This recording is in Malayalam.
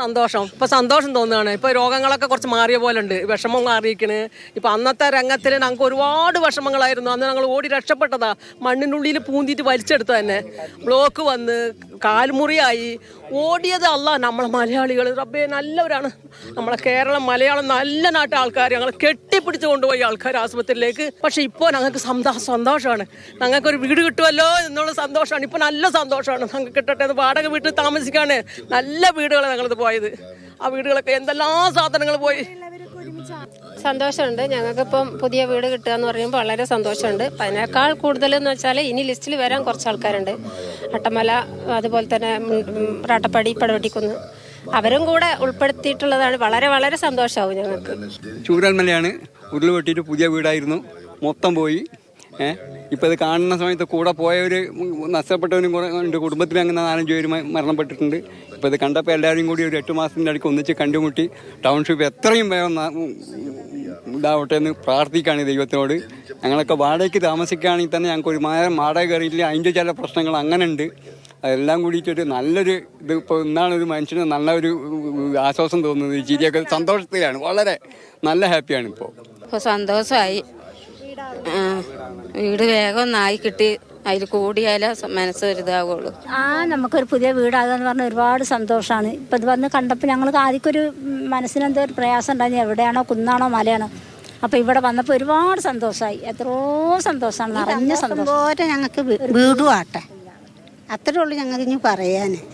സന്തോഷം. ഇപ്പൊ സന്തോഷം തോന്നുകയാണ്. ഇപ്പൊ രോഗങ്ങളൊക്കെ കുറച്ച് മാറിയ പോലെ ഉണ്ട്, വിഷമം മാറിയിരിക്കണ്. ഇപ്പൊ അന്നത്തെ രംഗത്തിൽ ഞങ്ങൾക്ക് ഒരുപാട് വിഷമങ്ങളായിരുന്നു. അന്ന് ഞങ്ങൾ ഓടി രക്ഷപ്പെട്ടതാ, മണ്ണിനുള്ളിൽ പൂന്തിയിട്ട് വലിച്ചെടുത്ത തന്നെ. ബ്ലോക്ക് വന്ന് കാൽമുറിയായി ഓടിയത് നമ്മളെ മലയാളികൾ റബ്ബേ നല്ലവരാണ്. നമ്മളെ കേരളം മലയാളം നല്ല നാട്ടിലെ ആൾക്കാർ ഞങ്ങൾ കെട്ടിപ്പിടിച്ച് കൊണ്ടുപോയി ആൾക്കാർ ആശുപത്രിയിലേക്ക്. പക്ഷെ ഇപ്പോൾ ഞങ്ങൾക്ക് സന്തോഷമാണ്. ഞങ്ങൾക്കൊരു വീട് കിട്ടുമല്ലോ എന്നുള്ള സന്തോഷമാണ്. ഇപ്പോൾ നല്ല സന്തോഷമാണ്. ഞങ്ങൾക്ക് കിട്ടട്ടെ, വാടക വീട്ടിൽ താമസിക്കാണ്. നല്ല വീടുകളാണ് ഞങ്ങളിത് പോയത്. ആ വീടുകളൊക്കെ എന്തെല്ലാം സാധനങ്ങൾ പോയി. സന്തോഷമുണ്ട്. ഞങ്ങൾക്കിപ്പം പുതിയ വീട് കിട്ടുക എന്ന് പറയുമ്പോൾ വളരെ സന്തോഷമുണ്ട്. അതിനേക്കാൾ കൂടുതൽ എന്ന് വെച്ചാൽ ഇനി ലിസ്റ്റിൽ വരാൻ കുറച്ച് ആൾക്കാരുണ്ട്. അട്ടമല, അതുപോലെ തന്നെ റാട്ടപ്പടി, പടവട്ടിക്കുന്ന്, അവരും കൂടെ ഉൾപ്പെടുത്തിയിട്ടുള്ളതാണ്. വളരെ വളരെ സന്തോഷമാവും ഞങ്ങൾക്ക്. ചൂരൽമലയാണ് ഉരുളുപൊട്ടിയിട്ട് പുതിയ വീടായിരുന്നു, മൊത്തം പോയി. ഇപ്പോൾ ഇത് കാണുന്ന സമയത്ത് കൂടെ പോയവർ നഷ്ടപ്പെട്ടവരും കുറേ ഉണ്ട്. കുടുംബത്തിൽ അങ്ങനെ 4-5 പേര് മരണപ്പെട്ടിട്ടുണ്ട്. ഇപ്പോൾ ഇത് കണ്ടപ്പോൾ എല്ലാവരും കൂടി ഒരു 8 മാസത്തിൻ്റെ അടുക്ക് ഒന്നിച്ച് കണ്ടുമുട്ടി ടൗൺഷിപ്പ് എത്രയും വേഗം ഇതാവട്ടെ എന്ന് പ്രാർത്ഥിക്കുകയാണ് ദൈവത്തിനോട്. ഞങ്ങളൊക്കെ വാടകയ്ക്ക് താമസിക്കുകയാണെങ്കിൽ തന്നെ ഞങ്ങൾക്ക് ഒരു വാടക കയറിയില്ല, അതിൻ്റെ ചില പ്രശ്നങ്ങൾ അങ്ങനെ ഉണ്ട്. അതെല്ലാം കൂടിയിട്ടൊരു നല്ലൊരു ഇത്. ഇപ്പോൾ ഇന്നാണ് ഒരു മനുഷ്യന് നല്ലൊരു ആശ്വാസം തോന്നുന്നത്. ചിരിയൊക്കെ സന്തോഷത്തിലാണ്, വളരെ നല്ല ഹാപ്പിയാണ് ഇപ്പോൾ. സന്തോഷമായി. വീട് വേഗം ഒന്നായി കിട്ടി, അതിൽ കൂടിയാലേ മനസ്സൊരിതാവുള്ളൂ. നമുക്കൊരു പുതിയ വീടാകാന്ന് പറഞ്ഞാൽ ഒരുപാട് സന്തോഷമാണ്. ഇപ്പം ഇത് വന്ന് കണ്ടപ്പോൾ ഞങ്ങൾക്ക് ആദ്യമൊരു മനസ്സിനെന്തോ ഒരു പ്രയാസം ഉണ്ടായിരുന്നു, എവിടെയാണോ കുന്നാണോ മലയാണോ. അപ്പോൾ ഇവിടെ വന്നപ്പോൾ ഒരുപാട് സന്തോഷമായി. എത്രയോ സന്തോഷമാണ്, നിറഞ്ഞ സന്തോഷം. ഞങ്ങൾക്ക് വീടും ആട്ടെ, അത്രേ ഉള്ളൂ ഞങ്ങൾക്ക് ഇനി പറയാൻ.